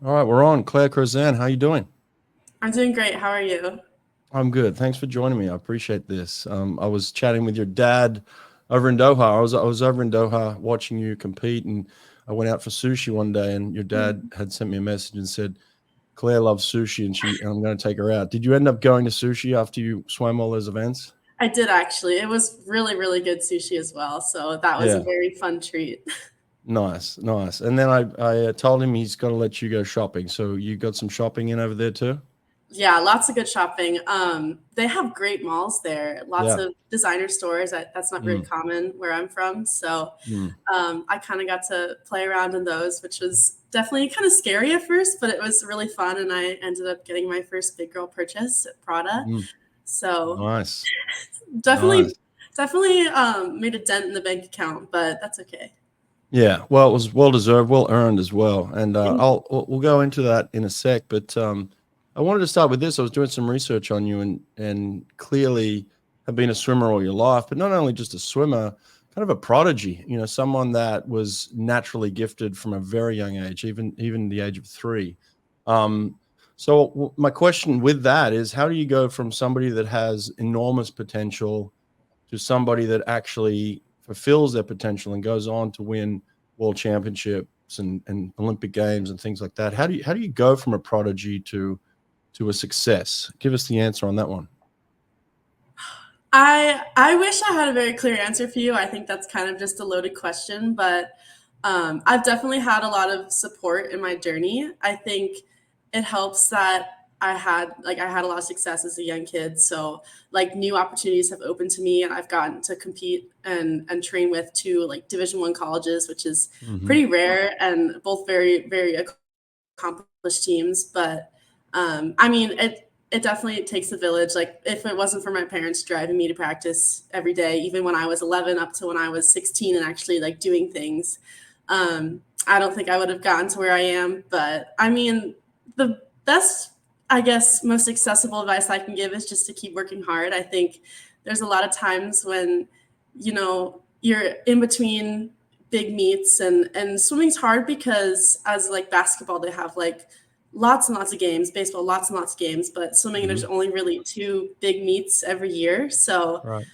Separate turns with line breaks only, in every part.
All right, we're on. Claire Curzan, how you doing?
I'm doing great. How are you?
I'm good. Thanks for joining me. I appreciate this. I was chatting with your dad over in Doha. I was over in Doha watching you compete, and I went out for sushi one day, and your dad
Mhm.
had sent me a message and said Claire loves sushi, and I'm going to take her out. Did you end up going to sushi after you swam all those events?
I did actually. It was really, really good sushi as well. So that was a
Yeah,
very fun treat.
nice, nice. And then I told him he's got to let you go shopping. So you got some shopping in over there too?
Yeah, lots of good shopping. They have great malls there, lots
Yeah.
of designer stores. That's not very
Mm,
common where I'm from. So
mm.
I kind of got to play around in those, which was definitely kind of scary at first, but it was really fun. And I ended up getting my first big girl purchase at Prada.
Mm.
So
Nice, nice.
definitely, definitely made a dent in the bank account, but that's okay.
Yeah, well, it was well deserved, well earned as well, and we'll go into that in a sec. But I wanted to start with this. I was doing some research on you, and clearly have been a swimmer all your life, but not only just a swimmer, kind of a prodigy. You know, someone that was naturally gifted from a very young age, even the age of 3. Um, my question with that is, how do you go from somebody that has enormous potential to somebody that actually fulfills their potential and goes on to win world championships and Olympic games and things like that? How do you go from a prodigy to a success? Give us the answer on that one.
I wish I had a very clear answer for you. I think that's kind of just a loaded question, but I've definitely had a lot of support in my journey. I think it helps that I had a lot of success as a young kid, so like new opportunities have opened to me, and I've gotten to compete and train with two like Division 1 colleges, which is
Hmm.
pretty rare, and both very very accomplished teams. But I mean, it definitely takes a village. Like if it wasn't for my parents driving me to practice every day, even when I was 11 up to when I was 16, and actually like doing things, I don't think I would have gotten to where I am. But I mean, the best, I guess, most accessible advice I can give is just to keep working hard. I think there's a lot of times when, you're in between big meets, and swimming's hard because as like basketball they have like lots and lots of games, baseball lots and lots of games, but swimming there's
Hmm.
only really two big meets every year. So
Right.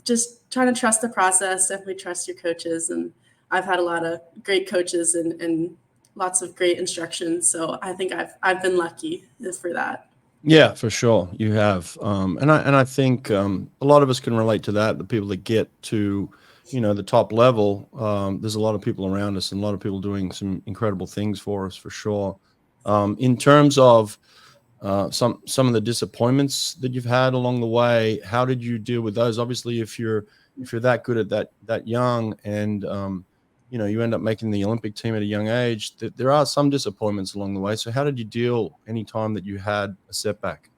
just trying to trust the process, definitely trust your coaches. And I've had a lot of great coaches and lots of great instruction, so I think I've been lucky for that.
Yeah, for sure. You have. And I think a lot of us can relate to that. The people that get to, the top level, there's a lot of people around us and a lot of people doing some incredible things for us for sure. In terms of some of the disappointments that you've had along the way, how did you deal with those? Obviously, if you're that good at that young, and you end up making the Olympic team at a young age, there are some disappointments along the way. So how did you deal any time that you had a setback?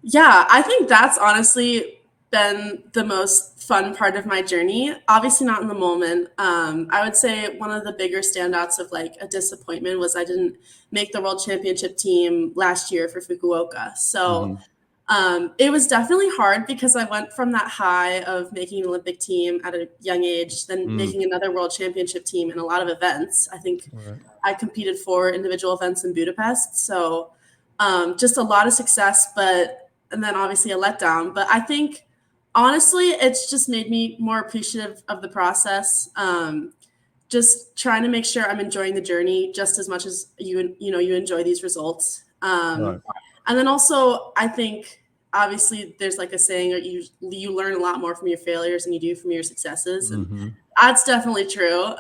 Yeah, I think that's honestly been the most fun part of my journey. Obviously, not in the moment. I would say one of the bigger standouts of like a disappointment was I didn't make the world championship team last year for Fukuoka. So
Hmm.
it was definitely hard because I went from that high of making an Olympic team at a young age, then
Mm.
making another world championship team in a lot of events. I think
All right.
I competed for individual events in Budapest. So just a lot of success, and then obviously a letdown. But I think honestly, it's just made me more appreciative of the process. Just trying to make sure I'm enjoying the journey just as much as you enjoy these results.
Right.
And then also, I think obviously there's like a saying, you learn a lot more from your failures than you do from your successes, and
Hmm.
that's definitely true.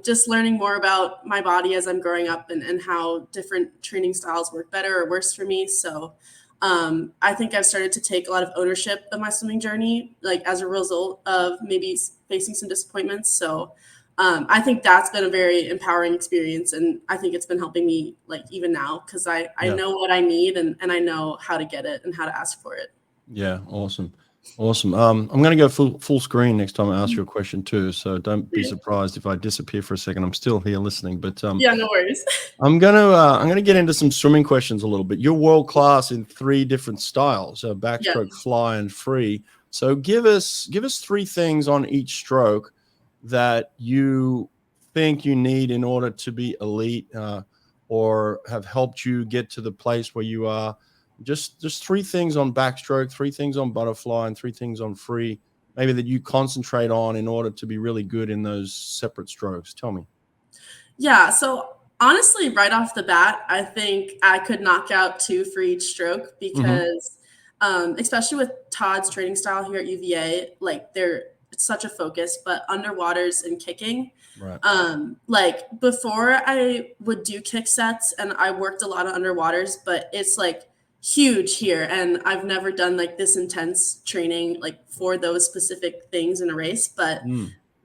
Just learning more about my body as I'm growing up, and how different training styles work better or worse for me. So I think I've started to take a lot of ownership of my swimming journey, like as a result of maybe facing some disappointments. So I think that's been a very empowering experience, and I think it's been helping me like even now because I
Yeah.
know what I need, and I know how to get it and how to ask for it.
Yeah. Awesome. Awesome. I'm going to go full screen next time I ask you a question too. So don't be surprised if I disappear for a second. I'm still here listening, but
Yeah, no worries.
I'm gonna get into some swimming questions a little bit. You're world class in 3 different styles:
Yeah.
backstroke, fly, and free. So give us 3 things on each stroke that you think you need in order to be elite, or have helped you get to the place where you are? Just 3 things on backstroke, 3 things on butterfly, and 3 things on free, maybe that you concentrate on in order to be really good in those separate strokes. Tell me.
Yeah. So honestly, right off the bat, I think I could knock out 2 for each stroke because, especially with Todd's training style here at UVA, like it's such a focus, but underwaters and kicking.
Right.
Like before I would do kick sets and I worked a lot of underwaters, but it's like huge here. And I've never done like this intense training, like for those specific things in a race. But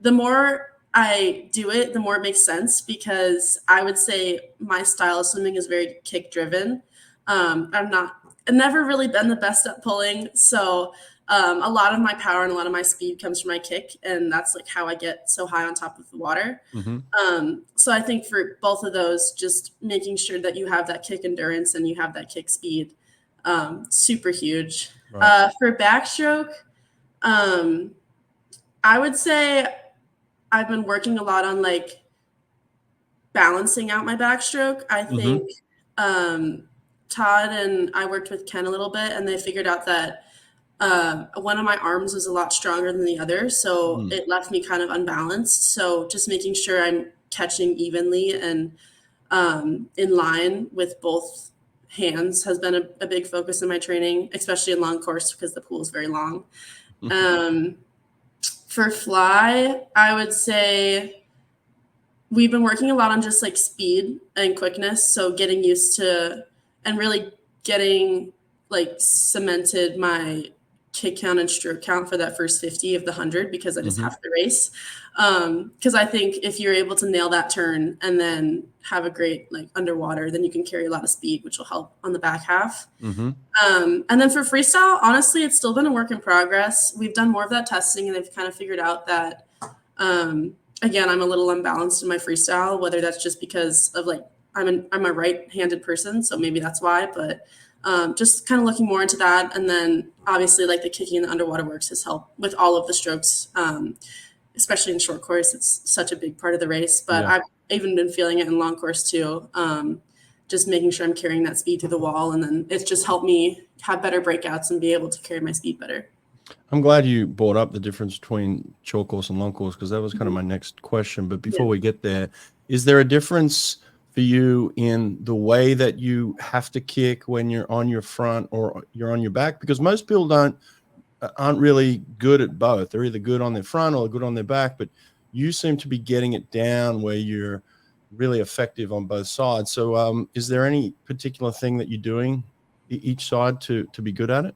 the more I do it, the more it makes sense because I would say my style of swimming is very kick driven. I've never really been the best at pulling. So a lot of my power and a lot of my speed comes from my kick. And that's like how I get so high on top of the water. So I think for both of those, just making sure that you have that kick endurance and you have that kick speed, super huge.
Right.
For backstroke, I would say I've been working a lot on like balancing out my backstroke. I think Todd and I worked with Ken a little bit, and they figured out that one of my arms was a lot stronger than the other, so it left me kind of unbalanced. So just making sure I'm catching evenly and in line with both hands has been a big focus in my training, especially in long course because the pool is very long. For fly, I would say we've been working a lot on just like speed and quickness. So getting used to and really getting like cemented my kick count and stroke count for that first 50 of the 100 because I just have to race. Because I think if you're able to nail that turn and then have a great like underwater, then you can carry a lot of speed, which will help on the back half. And then for freestyle, honestly, it's still been a work in progress. We've done more of that testing and they've kind of figured out that, again, I'm a little unbalanced in my freestyle, whether that's just because of like, I'm a right-handed person, so maybe that's why, but just kind of looking more into that. And then obviously like the kicking and the underwater works has helped with all of the strokes, especially in short course. It's such a big part of the race, but I've even been feeling it in long course too. Just making sure I'm carrying that speed through the wall. And then it's just helped me have better breakouts and be able to carry my speed better.
I'm glad you brought up the difference between short course and long course, because that was kind of my next question. But before we get there, is there a difference for you in the way that you have to kick when you're on your front or you're on your back? Because most people aren't really good at both. They're either good on their front or good on their back, but you seem to be getting it down where you're really effective on both sides. So is there any particular thing that you're doing each side to be good at it?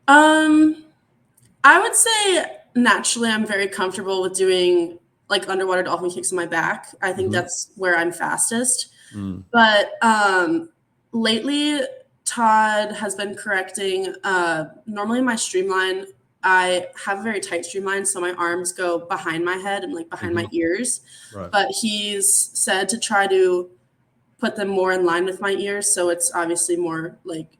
I would say naturally I'm very comfortable with doing like underwater dolphin kicks on my back. I think that's where I'm fastest. But lately Todd has been correcting, normally my streamline, I have a very tight streamline, so my arms go behind my head and like behind my ears.
Right.
But he's said to try to put them more in line with my ears, so it's obviously more like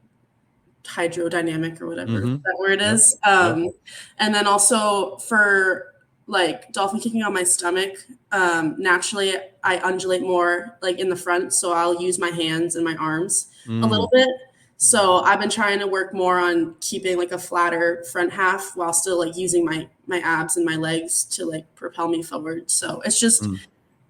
hydrodynamic or whatever that word is. And then also for like dolphin kicking on my stomach, naturally I undulate more like in the front, so I'll use my hands and my arms a little bit. So I've been trying to work more on keeping like a flatter front half while still like using my abs and my legs to like propel me forward. So it's just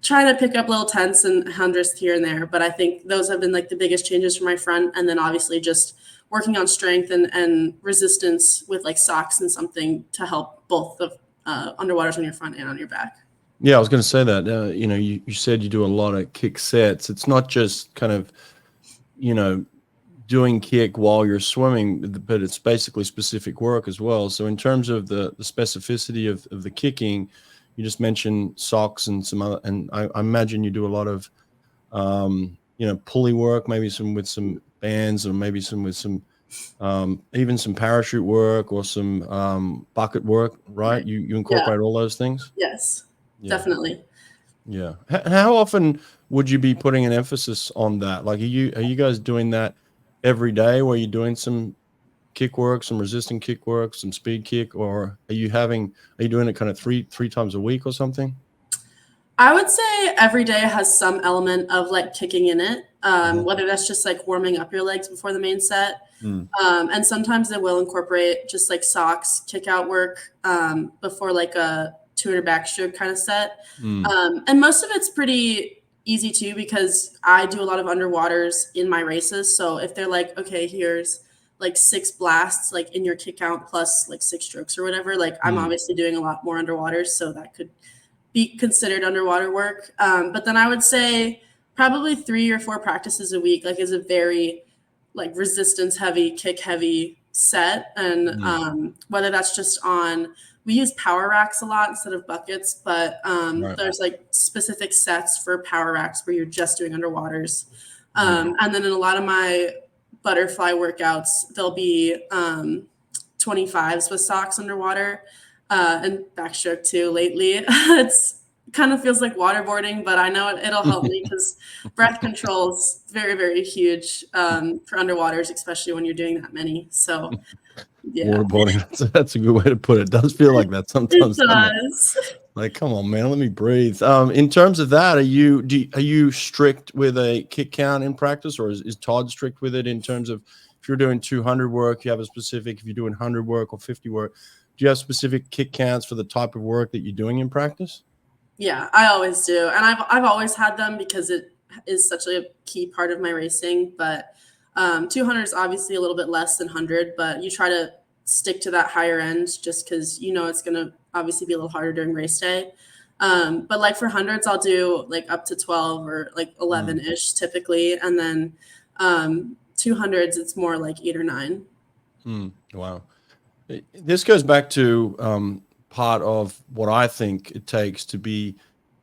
trying to pick up little tenths and hundredths here and there. But I think those have been like the biggest changes for my front. And then obviously just working on strength and resistance with like socks and something to help both the underwaters on your front and on your back.
Yeah, I was going to say that. You said you do a lot of kick sets. It's not just kind of, doing kick while you're swimming, but it's basically specific work as well. So in terms of the specificity of the kicking, you just mentioned socks and some other, and I imagine you do a lot of, pulley work, maybe with some bands, or maybe with some even some parachute work or some bucket work, right? You incorporate all those things?
Yes, definitely.
Yeah. How often would you be putting an emphasis on that? Like, are you guys doing that every day, where you're doing some kick work, some resistant kick work, some speed kick, or are you doing it kind of three times a week or something?
I would say every day has some element of like kicking in it, whether that's just like warming up your legs before the main set. And sometimes they will incorporate just like socks, kick out work before like a 200 backstroke kind of set. And most of it's pretty easy too, because I do a lot of underwaters in my races. So if they're like, okay, here's like 6 blasts like in your kick out plus like 6 strokes or whatever, like I'm obviously doing a lot more underwaters, so that could be considered underwater work. But then I would say probably 3 or 4 practices a week, like is a very like resistance heavy, kick heavy set. And whether that's just on, we use power racks a lot instead of buckets, but there's like specific sets for power racks where you're just doing underwaters. And then in a lot of my butterfly workouts, there'll be 25s with socks underwater. And backstroke too lately. It's kind of feels like waterboarding, but I know it'll help me because breath control is very, very huge for underwaters, especially when you're doing that many. So yeah.
Waterboarding, that's a good way to put it. It does feel like that sometimes.
It does.
Like, come on, man, let me breathe. In terms of that, are you strict with a kick count in practice, or is Todd strict with it in terms of if you're doing 200 work, you have a specific, if you're doing 100 work or 50 work, do you have specific kick counts for the type of work that you're doing in practice?
Yeah, I always do. And I've always had them because it is such a key part of my racing. But 200 is obviously a little bit less than 100, but you try to stick to that higher end just because you know it's going to obviously be a little harder during race day. But like for hundreds, I'll do like up to 12 or like 11-ish typically. And then 200s, it's more like 8 or 9.
Wow. This goes back to part of what I think it takes to be,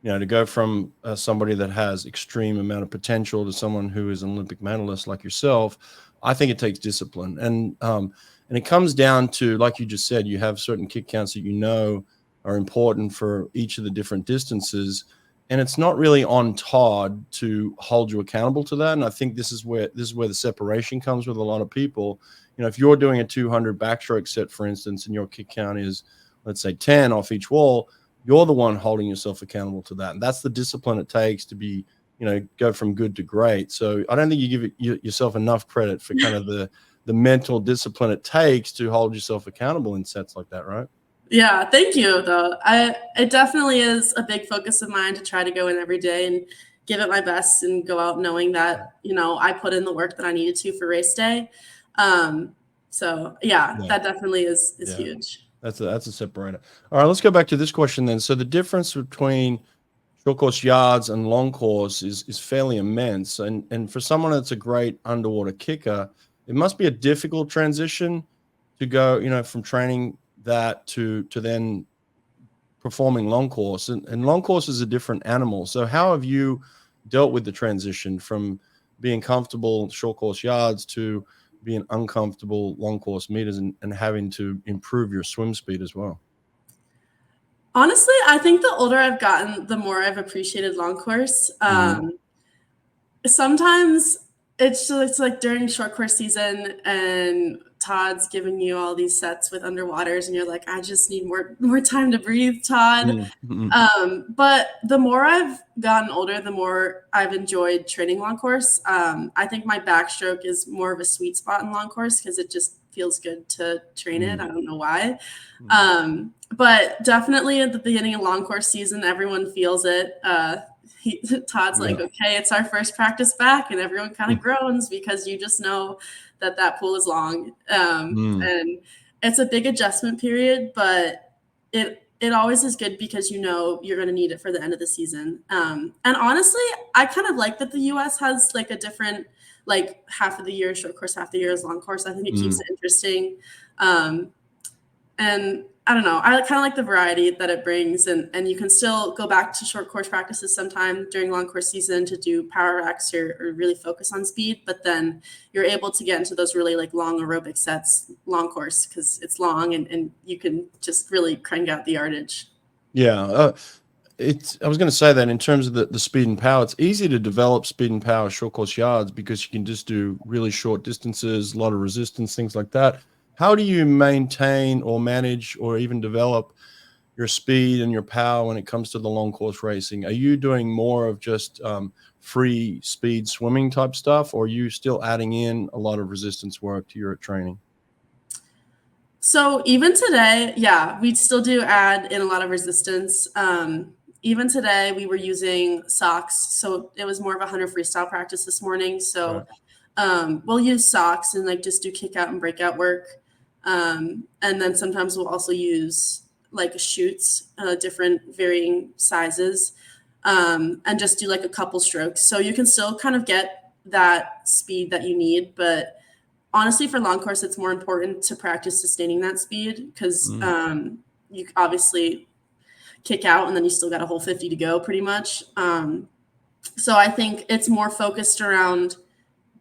to go from somebody that has extreme amount of potential to someone who is an Olympic medalist like yourself. I think it takes discipline. And it comes down to, like you just said, you have certain kick counts that you know are important for each of the different distances. And it's not really on Todd to hold you accountable to that. And I think this is where the separation comes with a lot of people. If you're doing a 200 backstroke set, for instance, and your kick count is, let's say, 10 off each wall, you're the one holding yourself accountable to that. And that's the discipline it takes to be, go from good to great. So I don't think you give yourself enough credit for kind of the mental discipline it takes to hold yourself accountable in sets like that, right?
Yeah, thank you, though. It definitely is a big focus of mine to try to go in every day and give it my best and go out knowing that, I put in the work that I needed to for race day. So that definitely is huge.
That's a separator. All right, let's go back to this question then. So the difference between short course yards and long course is fairly immense. And for someone that's a great underwater kicker, it must be a difficult transition to go, from training that to then performing long course. And long course is a different animal. So how have you dealt with the transition from being comfortable short course yards to being uncomfortable long course meters and having to improve your swim speed as well?
Honestly, I think the older I've gotten, the more I've appreciated long course. Sometimes it's like during short course season and Todd's giving you all these sets with underwaters and you're like, I just need more time to breathe, Todd. But the more I've gotten older, the more I've enjoyed training long course. I think my backstroke is more of a sweet spot in long course because it just feels good to train it. I don't know why. But definitely at the beginning of long course season, everyone feels it. Todd's like, okay, it's our first practice back, and everyone kind of groans because you just know that pool is long. And it's a big adjustment period, but it always is good because you're going to need it for the end of the season. And honestly, I kind of like that the US has like a different, like half of the year short course, half the year is long course. I think it keeps it interesting. And I don't know, I kind of like the variety that it brings, and you can still go back to short course practices sometime during long course season to do power racks or really focus on speed, but then you're able to get into those really like long aerobic sets, long course, because it's long and you can just really crank out the yardage.
Yeah. I was going to say that in terms of the speed and power, it's easy to develop speed and power short course yards because you can just do really short distances, a lot of resistance, things like that. How do you maintain or manage or even develop your speed and your power when it comes to the long course racing? Are you doing more of just free speed swimming type stuff, or are you still adding in a lot of resistance work to your training?
So even today, yeah, we still do add in a lot of resistance. Even today, we were using socks. So it was more of a 100 freestyle practice this morning. So we'll use socks and like just do kick out and breakout work. And then sometimes we'll also use like chutes, different varying sizes, and just do like a couple strokes. So you can still kind of get that speed that you need, but honestly, for long course, it's more important to practice sustaining that speed because you obviously kick out and then you still got a whole 50 to go pretty much. So I think it's more focused around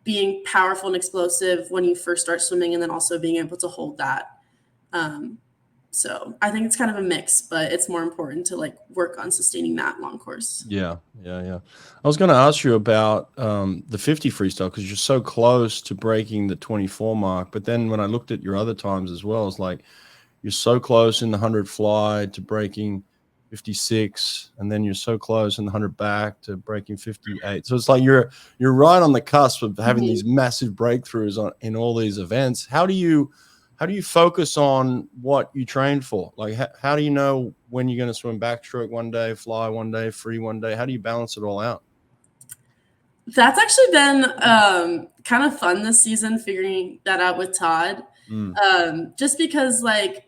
being powerful and explosive when you first start swimming and then also being able to hold that. So I think it's kind of a mix, but it's more important to like work on sustaining that long course.
Yeah. I was going to ask you about the 50 freestyle because you're so close to breaking the 24 mark. But then when I looked at your other times as well, it's like you're so close in the 100 fly to breaking 56, and then you're so close in the 100 back to breaking 58. So it's like you're right on the cusp of having these massive breakthroughs in all these events. How do you focus on what you train for? Like, how do you know when you're going to swim backstroke one day, fly one day, free one day? How do you balance it all out?
That's actually been kind of fun this season, figuring that out with Todd. Just because, like,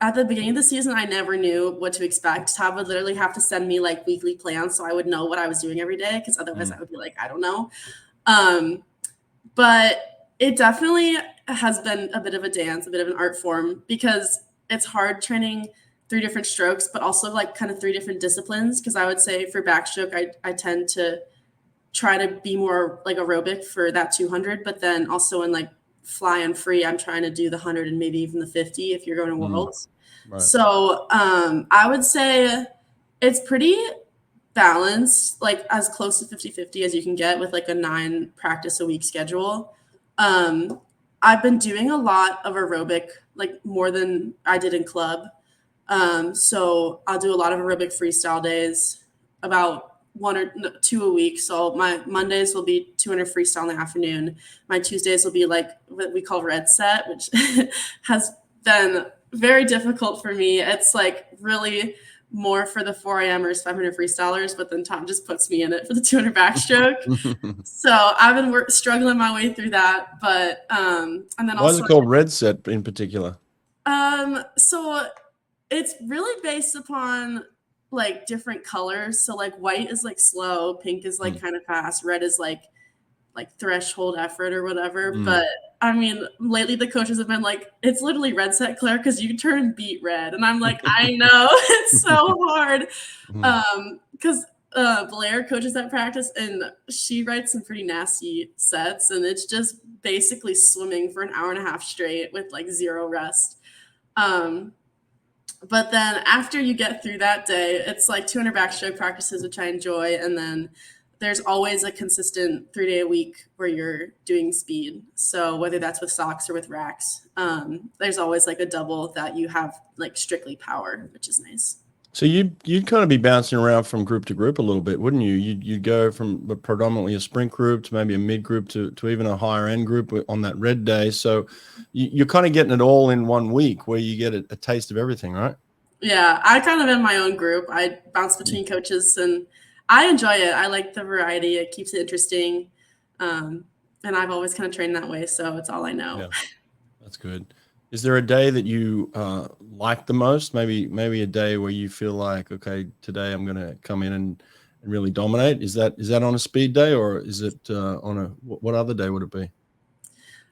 at the beginning of the season, I never knew what to expect. Todd would literally have to send me, like, weekly plans so I would know what I was doing every day because otherwise I would be like, I don't know. But it definitely has been a bit of a dance, a bit of an art form because it's hard training 3 different strokes, but also like kind of 3 different disciplines. Because I would say for backstroke, I tend to try to be more like aerobic for that 200, but then also in like fly and free, I'm trying to do the 100 and maybe even the 50 if you're going to worlds. Right. So I would say it's pretty balanced, like as close to 50-50 as you can get with like a 9 practice a week schedule. I've been doing a lot of aerobic, like more than I did in club. So I'll do a lot of aerobic freestyle days, about 1 or 2 a week. So my Mondays will be 200 freestyle in the afternoon. My Tuesdays will be like what we call red set, which has been very difficult for me. It's like really more for the 4 a.m.ers, 500 freestylers, but then Tom just puts me in it for the 200 backstroke. So I've been struggling my way through that. But and then
why is it called red set in particular?
So it's really based upon like different colors. So like white is like slow, pink is like kind of fast, red is like threshold effort or whatever. But I mean, lately the coaches have been like, it's literally red set, Claire, because you turn beet red. And I'm like, I know, it's so hard. Because Blaire coaches that practice and she writes some pretty nasty sets. And it's just basically swimming for an hour and a half straight with like 0 rest. But then after you get through that day, it's like 200 backstroke practices, which I enjoy. And then there's always a consistent 3-day a week where you're doing speed. So whether that's with socks or with racks, there's always like a double that you have like strictly power, which is nice.
So you'd kind of be bouncing around from group to group a little bit, wouldn't you? You'd go from predominantly a sprint group to maybe a mid group to even a higher end group on that red day. So you're kind of getting it all in one week where you get a taste of everything, right?
Yeah, I kind of in my own group. I bounce between coaches and I enjoy it. I like the variety. It keeps it interesting. And I've always kind of trained that way. So it's all I know.
Yeah, that's good. Is there a day that you like the most? Maybe a day where you feel like, okay, today I'm going to come in and really dominate. Is that on a speed day or is it on what other day would it be?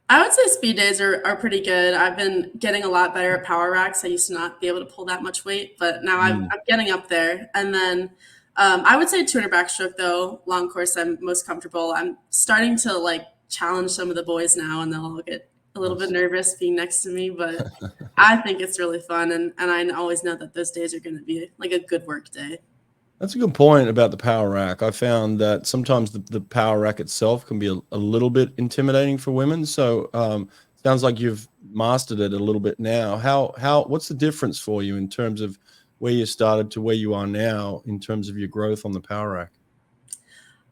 I would say speed days are pretty good. I've been getting a lot better at power racks. I used to not be able to pull that much weight, but now I'm getting up there. And then I would say 200 backstroke though, long course I'm most comfortable. I'm starting to like challenge some of the boys now and they'll all get a little bit nervous being next to me, but I think it's really fun. And I always know that those days are going to be like a good work day.
That's a good point about the power rack. I found that sometimes the power rack itself can be a little bit intimidating for women. So sounds like you've mastered it a little bit now. What's the difference for you in terms of where you started to where you are now in terms of your growth on the power rack?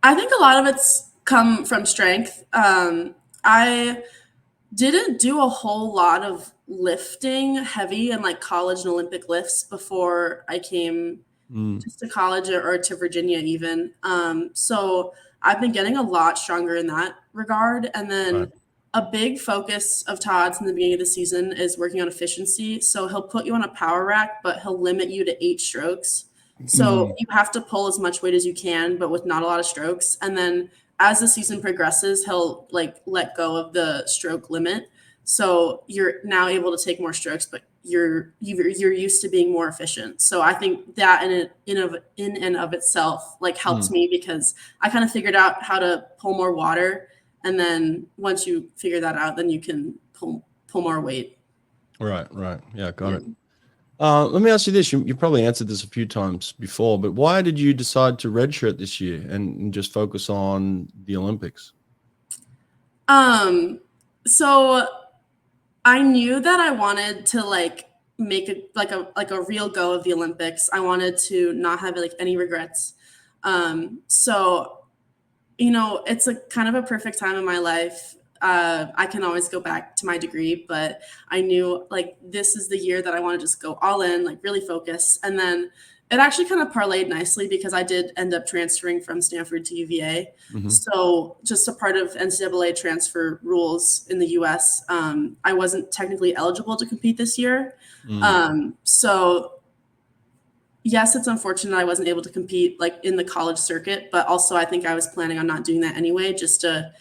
I think a lot of it's come from strength. I didn't do a whole lot of lifting heavy and like college and Olympic lifts before I came just to college or to Virginia even. So I've been getting a lot stronger in that regard. And then a big focus of Todd's in the beginning of the season is working on efficiency. So he'll put you on a power rack, but he'll limit you to 8 strokes. So you have to pull as much weight as you can, but with not a lot of strokes. And then as the season progresses, he'll like let go of the stroke limit. So you're now able to take more strokes, but you're used to being more efficient. So I think that in and of itself like helps me, because I kind of figured out how to pull more water. And then once you figure that out, then you can pull more weight.
Right. Yeah, got it. Let me ask you this. You probably answered this a few times before, but why did you decide to redshirt this year and just focus on the Olympics?
So I knew that I wanted to like make it like a real go of the Olympics. I wanted to not have like any regrets. So, you know, it's a kind of a perfect time in my life. I can always go back to my degree, but I knew like this is the year that I want to just go all in, like really focus. And then it actually kind of parlayed nicely because I did end up transferring from Stanford to UVA. So just a part of NCAA transfer rules in the US, I wasn't technically eligible to compete this year. So yes, it's unfortunate I wasn't able to compete like in the college circuit, but also I think I was planning on not doing that anyway, just to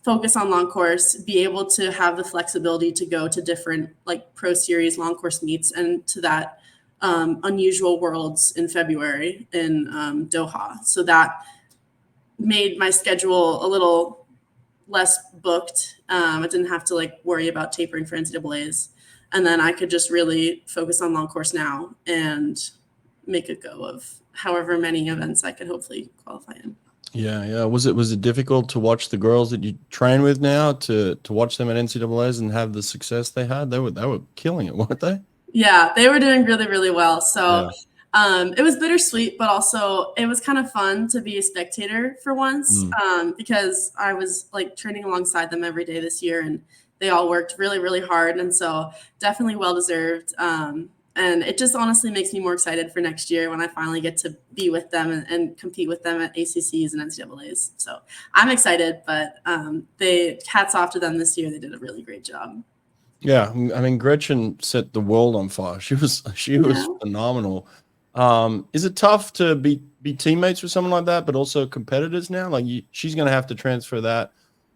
focus on long course, be able to have the flexibility to go to different like pro series long course meets and to that unusual worlds in February in Doha. So that made my schedule a little less booked. I didn't have to like worry about tapering for NCAAs. And then I could just really focus on long course now and make a go of however many events I could hopefully qualify in.
Yeah. Was it difficult to watch the girls that you train with now to watch them at NCAAs and have the success they had? They were killing it, weren't they?
Yeah, they were doing really, really well. So it was bittersweet, but also it was kind of fun to be a spectator for once, because I was like training alongside them every day this year, and they all worked really, really hard. And so definitely well-deserved. And it just honestly makes me more excited for next year when I finally get to be with them and compete with them at ACCs and NCAAs. So I'm excited, but hats off to them this year. They did a really great job.
Yeah, I mean, Gretchen set the world on fire. She was phenomenal. Is it tough to be teammates with someone like that, but also competitors now? Like she's going to have to transfer that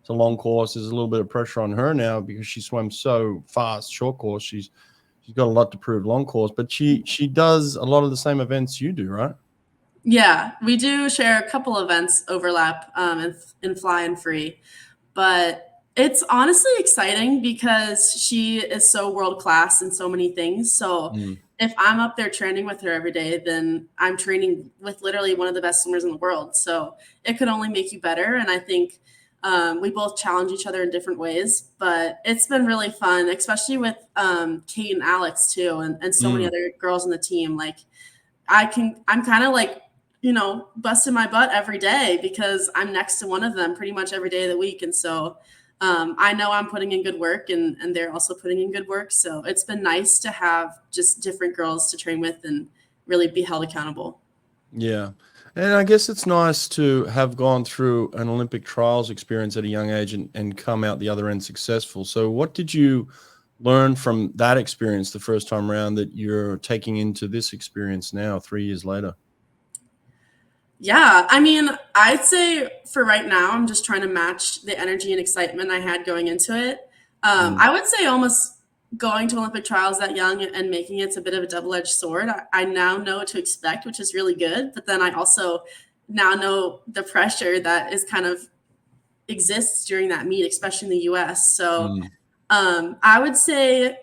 to long course. There's a little bit of pressure on her now because she swam so fast short course. She's got a lot to prove long course, but she does a lot of the same events you do, right?
Yeah, we do share a couple events overlap in fly and free, but it's honestly exciting because she is so world-class in so many things. So if I'm up there training with her every day, then I'm training with literally one of the best swimmers in the world. So it could only make you better. And I think we both challenge each other in different ways, but it's been really fun, especially with Kate and Alex too, and so many other girls on the team. Like I'm kind of like, you know, busting my butt every day because I'm next to one of them pretty much every day of the week. And so I know I'm putting in good work and they're also putting in good work. So it's been nice to have just different girls to train with and really be held accountable.
Yeah. And I guess it's nice to have gone through an Olympic trials experience at a young age and come out the other end successful. So what did you learn from that experience the first time around that you're taking into this experience now, 3 years later?
Yeah, I mean, I'd say for right now, I'm just trying to match the energy and excitement I had going into it. I would say almost going to Olympic trials that young and making it's a bit of a double-edged sword. I now know what to expect, which is really good. But then I also now know the pressure that is kind of exists during that meet, especially in the US. So I would say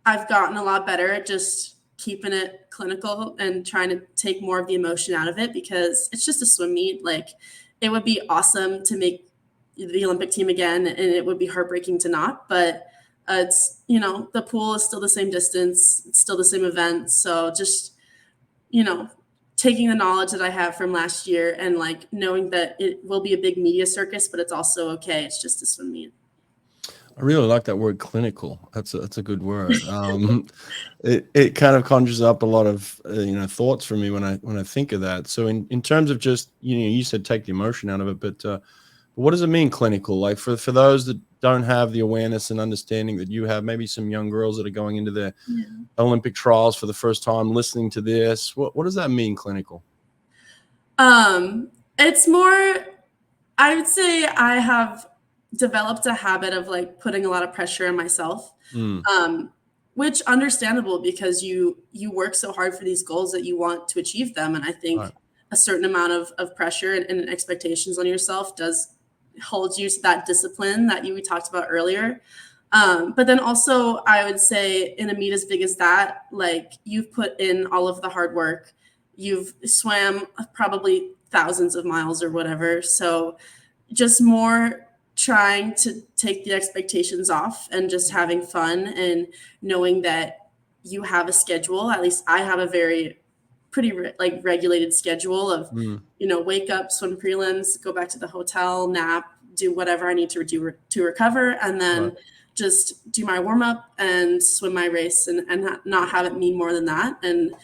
I've gotten a lot better at just keeping it clinical and trying to take more of the emotion out of it because it's just a swim meet. Like it would be awesome to make the Olympic team again, and it would be heartbreaking to not, but it's, you know, the pool is still the same distance. It's still the same event. So just taking the knowledge that I have from last year and like knowing that it will be a big media circus, but it's also okay. It's just a swim meet.
I really like that word, clinical. That's a good word. It kind of conjures up a lot of thoughts for me when I think of that. So in terms of just you said take the emotion out of it, but what does it mean, clinical? Like for those that don't have the awareness and understanding that you have, maybe some young girls that are going into their Olympic trials for the first time, listening to this, what does that mean, clinical?
It's more, I would say I have developed a habit of like putting a lot of pressure on myself, which understandable because you work so hard for these goals that you want to achieve them. And I think a certain amount of pressure and expectations on yourself does hold you to that discipline that we talked about earlier. But then also I would say in a meet as big as that, like you've put in all of the hard work, you've swam probably thousands of miles or whatever. So just more trying to take the expectations off and just having fun and knowing that you have a schedule. At least I have a pretty regulated schedule of, wake up, swim prelims, go back to the hotel, nap, do whatever I need to do to recover, and then just do my warm up and swim my race and not have it mean more than that. And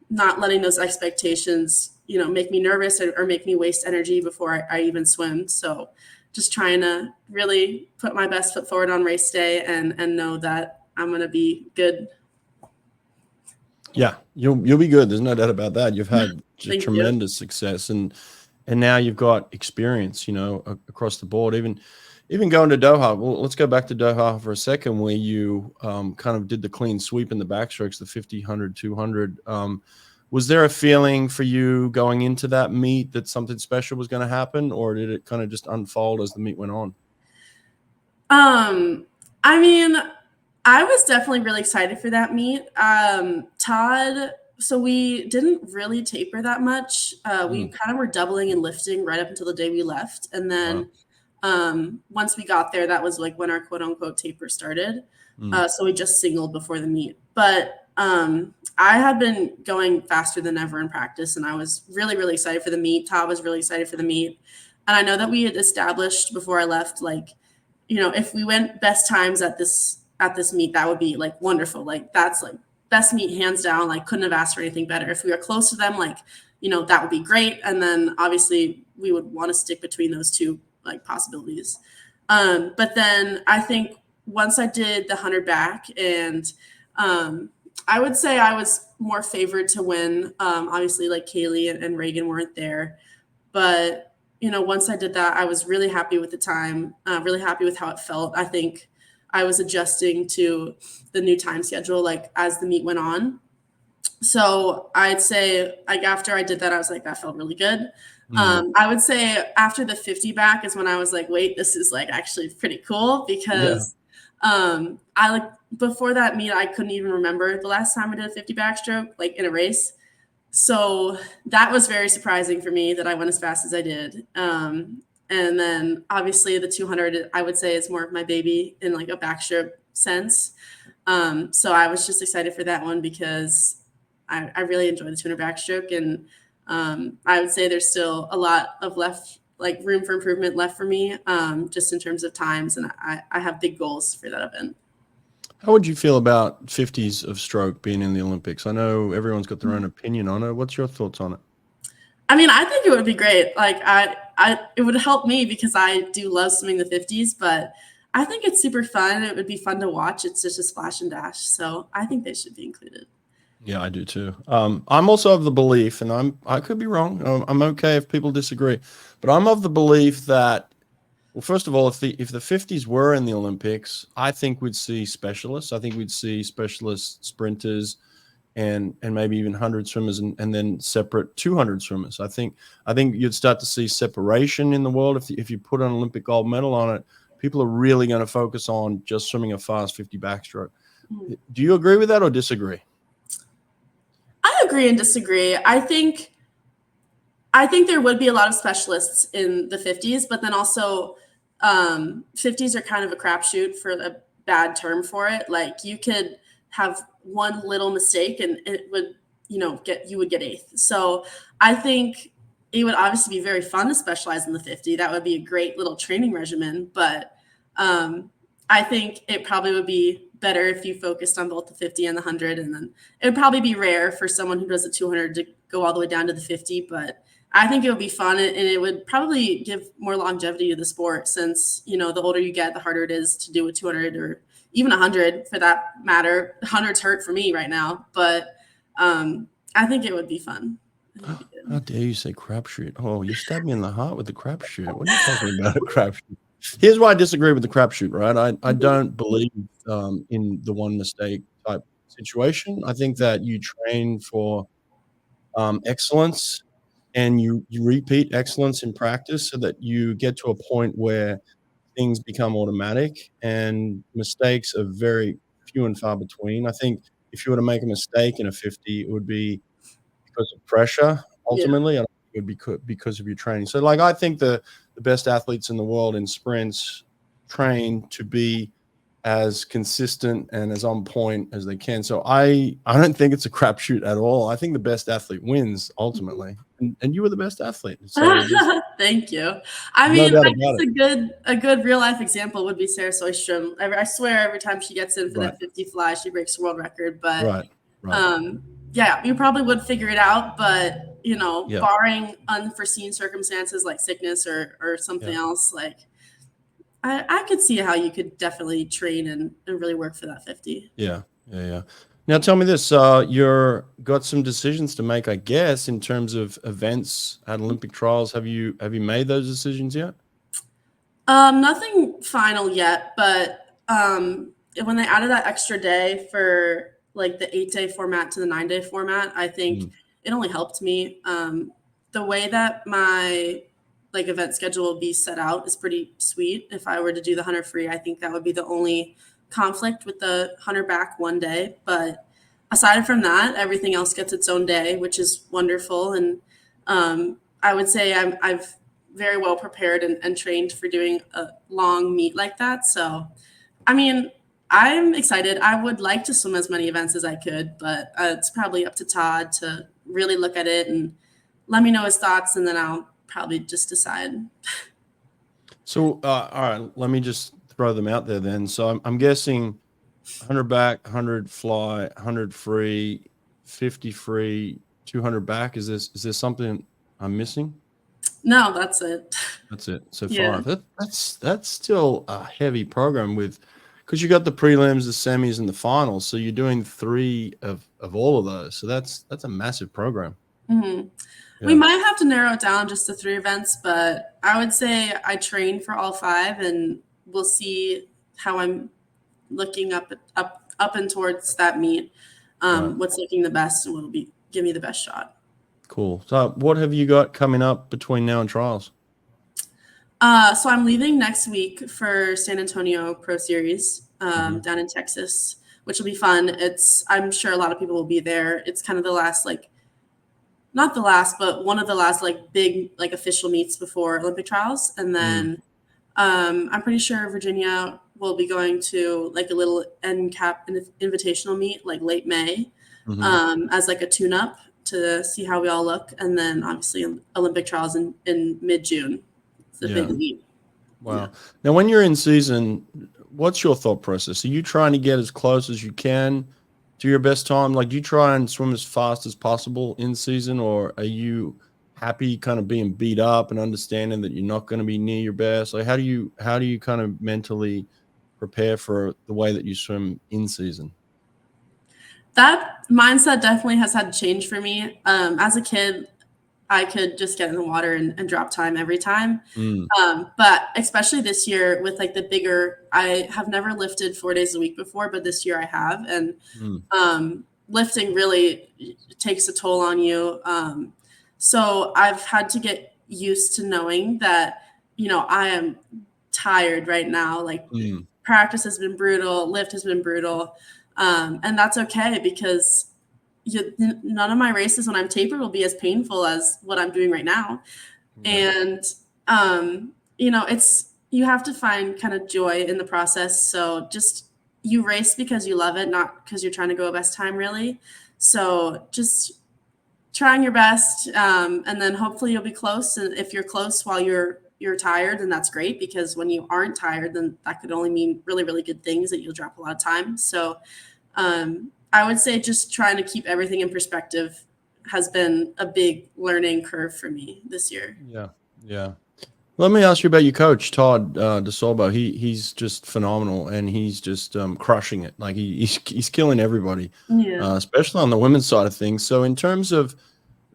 not letting those expectations, make me nervous or make me waste energy before I even swim. So just trying to really put my best foot forward on race day and know that I'm going to be good.
Yeah, you'll be good. There's no doubt about that. You've had tremendous success and now you've got experience, across the board, even going to Doha. Well, let's go back to Doha for a second, where you kind of did the clean sweep in the backstrokes, the 50, 100, 200. Was there a feeling for you going into that meet that something special was going to happen, or did it kind of just unfold as the meet went on?
I mean, I was definitely really excited for that meet. Todd, so we didn't really taper that much. We kind of were doubling and lifting right up until the day we left. And then once we got there, that was like when our quote unquote taper started. So we just singled before the meet. But I had been going faster than ever in practice, and I was really, really excited for the meet. Todd was really excited for the meet. And I know that we had established before I left, like, if we went best times at this meet, that would be like wonderful. Like that's like best meet hands down, like couldn't have asked for anything better. If we were close to them, like, that would be great. And then obviously we would want to stick between those two like possibilities. But then I think once I did the 100 back and I would say I was more favored to win. Obviously like Kaylee and Reagan weren't there, but once I did that, I was really happy with the time, really happy with how it felt. I think I was adjusting to the new time schedule, like as the meet went on. So I'd say like after I did that, I was like, that felt really good. I would say after the 50 back is when I was like, wait, this is like actually pretty cool because I like before that meet, I couldn't even remember the last time I did a 50 backstroke, like in a race. So that was very surprising for me that I went as fast as I did. And then obviously the 200, I would say is more of my baby in like a backstroke sense. So I was just excited for that one because I really enjoyed the 200 backstroke. And I would say there's still a lot of room for improvement left for me, just in terms of times. And I have big goals for that event.
How would you feel about 50s of stroke being in the Olympics? I know everyone's got their own opinion on it. What's your thoughts on it?
I mean, I think it would be great. Like it would help me because I do love swimming the 50s, but I think it's super fun. It would be fun to watch. It's just a splash and dash. So I think they should be included.
Yeah, I do too. I'm also of the belief, and I could be wrong. I'm okay if people disagree, but I'm of the belief that, well, first of all, if the 50s were in the Olympics, I think we'd see specialists. I think we'd see specialist sprinters and maybe even 100 swimmers and then separate 200 swimmers. I think you'd start to see separation in the world. If you put an Olympic gold medal on it, people are really going to focus on just swimming a fast 50 backstroke. Do you agree with that or disagree?
I agree and disagree. I think there would be a lot of specialists in the 50s, but then also 50s are kind of a crapshoot, for a bad term for it. Like you could have one little mistake and it would you would get 8th. So I think it would obviously be very fun to specialize in the 50. That would be a great little training regimen. But I think it probably would be better if you focused on both the 50 and the 100. And then it would probably be rare for someone who does the 200 to go all the way down to the 50. But I think it would be fun, and it would probably give more longevity to the sport, since, the older you get, the harder it is to do a 200 or even 100 for that matter. 100's hurt for me right now, but I think it would be fun.
How dare you say crapshoot? Oh, you stabbed me in the heart with the crapshoot. What are you talking about, a crapshoot? Here's why I disagree with the crapshoot, right? I don't believe in the one mistake type situation. I think that you train for excellence, and you repeat excellence in practice so that you get to a point where things become automatic and mistakes are very few and far between. I think if you were to make a mistake in a 50, it would be because of pressure ultimately. I don't think it would be because of your training. So like, I think the best athletes in the world in sprints train to be as consistent and as on point as they can. So I don't think it's a crapshoot at all. I think the best athlete wins ultimately, and you were the best athlete. So
thank you. I mean, I guess a good real life example would be Sarah Sjöström. I swear every time she gets in for that 50 fly, she breaks the world record. But yeah, you probably would figure it out. But barring unforeseen circumstances like sickness or something else, like I could see how you could definitely train and really work for that 50.
Yeah. Now tell me this, you're got some decisions to make, I guess, in terms of events at Olympic trials. Have you made those decisions yet?
Nothing final yet, but when they added that extra day for like the 8-day format to the 9-day format, I think it only helped me. The way that my event schedule will be set out is pretty sweet. If I were to do the 100 free, I think that would be the only conflict with the 100 back one day. But aside from that, everything else gets its own day, which is wonderful. And I would say I've very well prepared and trained for doing a long meet like that. So, I mean, I'm excited. I would like to swim as many events as I could, but it's probably up to Todd to really look at it and let me know his thoughts, and then I'll probably just decide.
So, all right, let me just throw them out there then. So I'm guessing 100 back, 100 fly, 100 free, 50 free, 200 back. Is there something I'm missing?
No, that's it.
That's it. So far, that's still a heavy program because you got the prelims, the semis, and the finals. So you're doing 3 of all of those. So that's a massive program.
Mm-hmm. Yeah. We might have to narrow it down just to 3 events, but I would say I train for all 5, and we'll see how I'm looking up and towards that meet. What's looking the best and what'll give me the best shot.
Cool. So what have you got coming up between now and trials?
So I'm leaving next week for San Antonio Pro Series down in Texas, which will be fun. I'm sure a lot of people will be there. It's kind of the last not the last, but one of the last big official meets before Olympic trials. And then I'm pretty sure Virginia will be going to a little NCAP invitational meet late May as a tune-up to see how we all look. And then obviously Olympic trials in mid-June. It's a big meet.
Wow. Yeah. Now, when you're in season, what's your thought process? Are you trying to get as close as you can to your best time? Do you try and swim as fast as possible in season, or are you happy kind of being beat up and understanding that you're not going to be near your best? How do you kind of mentally prepare for the way that you swim in season?
That mindset definitely has had to change for me. As a kid, I could just get in the water and drop time every time. But especially this year with the bigger, I have never lifted 4 days a week before, but this year I have. And lifting really takes a toll on you. So I've had to get used to knowing that, I am tired right now. Practice has been brutal, lift has been brutal. And that's okay, because none of my races when I'm tapered will be as painful as what I'm doing right now. And, you have to find kind of joy in the process. So just you race because you love it, not because you're trying to go best time really. So just trying your best, and then hopefully you'll be close. And if you're close while you're tired, then that's great, because when you aren't tired, then that could only mean really, really good things, that you'll drop a lot of time. So I would say just trying to keep everything in perspective has been a big learning curve for me this year.
Yeah. Yeah. Let me ask you about your coach, Todd DeSorbo. He's just phenomenal, and he's just crushing it. Like he's killing everybody,
Yeah.
especially on the women's side of things. So in terms of,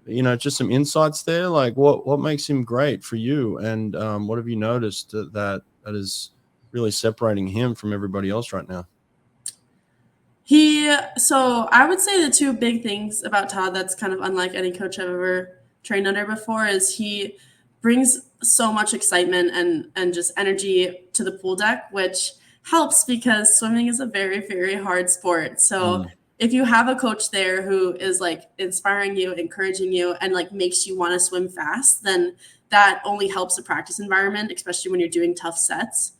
just some insights there, like what makes him great for you, and what have you noticed that is really separating him from everybody else right now?
So I would say the two big things about Todd that's kind of unlike any coach I've ever trained under before is he brings so much excitement and just energy to the pool deck, which helps because swimming is a very, very hard sport. So if you have a coach there who is like inspiring you, encouraging you, and like makes you want to swim fast, then that only helps the practice environment, especially when you're doing tough sets.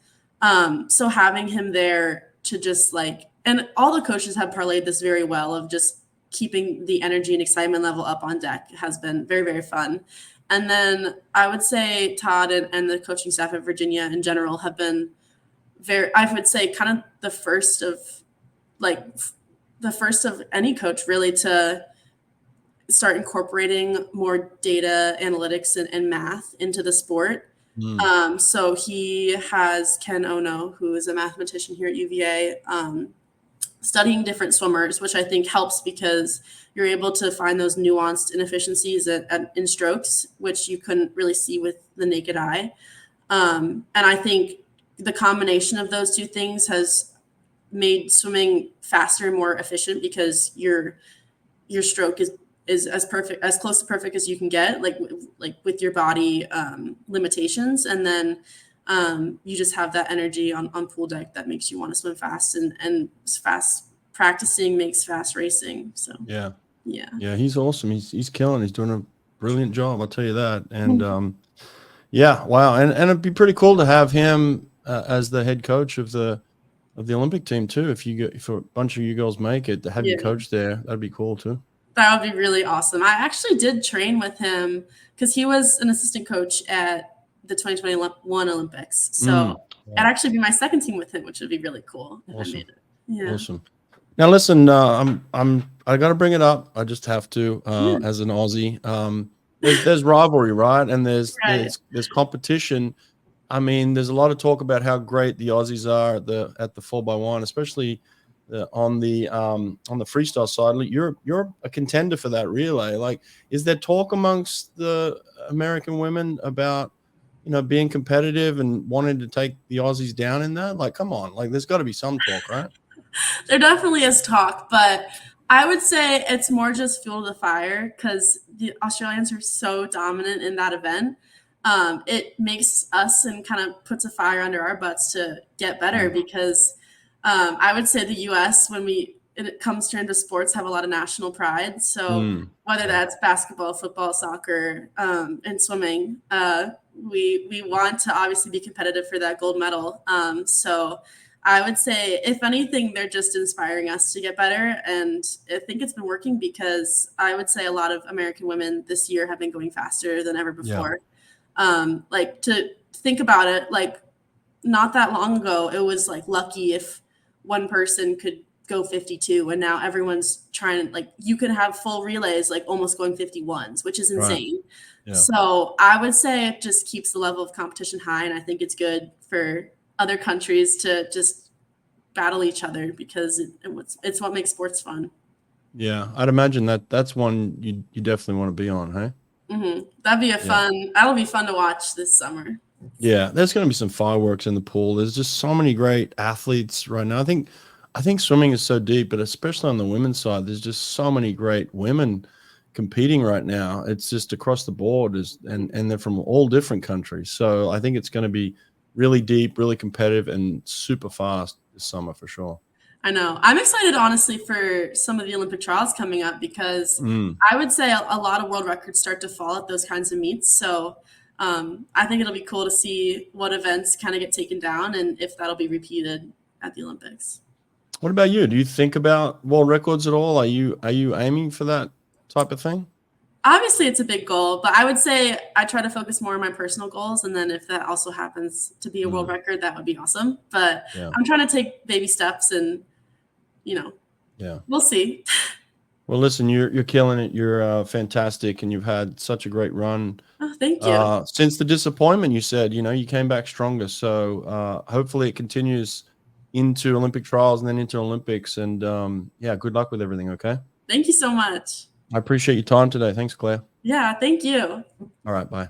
So having him there to just like, and all the coaches have parlayed this very well of just keeping the energy and excitement level up on deck has been very, very fun. And then I would say Todd and the coaching staff at Virginia in general have been I would say kind of the first of any coach really to start incorporating more data analytics and math into the sport. So he has Ken Ono, who is a mathematician here at UVA, studying different swimmers, which I think helps because you're able to find those nuanced inefficiencies in strokes, which you couldn't really see with the naked eye. And I think the combination of those two things has made swimming faster and more efficient because your stroke is as perfect, as close to perfect as you can get, like with your body limitations. And then you just have that energy on pool deck that makes you want to swim fast, and fast practicing makes fast racing. So
Yeah.
yeah,
He's awesome. He's killing. He's doing a brilliant job. I'll tell you that. And yeah, wow. And it'd be pretty cool to have him as the head coach of the Olympic team too. If a bunch of you girls make it, to have your coach there, that'd be cool too.
That would be really awesome. I actually did train with him because he was an assistant coach at the 2021 Olympics. So it'd actually be my second team with him, which would be really cool if I made it. Yeah.
Awesome. Now listen, I got to bring it up. I just have to as an Aussie. There's rivalry, right? And there's competition. I mean, there's a lot of talk about how great the Aussies are at the 4x1, especially on the freestyle side. You're a contender for that relay. Like, is there talk amongst the American women about being competitive and wanting to take the Aussies down in that? Like, come on, like there's got to be some talk, right?
There definitely is talk, but I would say it's more just fuel to the fire because the Australians are so dominant in that event. It makes us and kind of puts a fire under our butts to get better because I would say the U.S., when it comes to into sports, have a lot of national pride. So whether that's basketball, football, soccer, and swimming, we want to obviously be competitive for that gold medal. So I would say, if anything, they're just inspiring us to get better. And I think it's been working because I would say a lot of American women this year have been going faster than ever before. Like, to think about it, like not that long ago, it was like lucky if one person could go 52, and now everyone's trying, like you could have full relays like almost going 51s, which is insane. Right. So I would say it just keeps the level of competition high, and I think it's good for other countries to just battle each other because it's what makes sports fun. Yeah,
I'd imagine that's one you definitely want to be on, hey?
That'd be that'll be fun to watch this summer.
Yeah, there's going to be some fireworks in the pool. There's just so many great athletes right now. I think swimming is so deep, but especially on the women's side, there's just so many great women competing right now. It's just across the board, and they're from all different countries. So I think it's going to be really deep, really competitive, and super fast this summer for sure.
I know. I'm excited, honestly, for some of the Olympic trials coming up because I would say a lot of world records start to fall at those kinds of meets. So I think it'll be cool to see what events kind of get taken down and if that'll be repeated at the Olympics.
What about you? Do you think about world records at all? Are you aiming for that type of thing?
Obviously, it's a big goal, but I would say I try to focus more on my personal goals, and then if that also happens to be a world record, that would be awesome. But
Yeah.
I'm trying to take baby steps, and
Yeah.
we'll see.
Well, listen, you're killing it. You're fantastic, and you've had such a great run.
Oh, thank you.
Since the disappointment, you said, you came back stronger. So hopefully it continues into Olympic trials and then into Olympics. And yeah, good luck with everything. Okay.
Thank you so much.
I appreciate your time today. Thanks, Claire.
Yeah, thank you.
All right. Bye.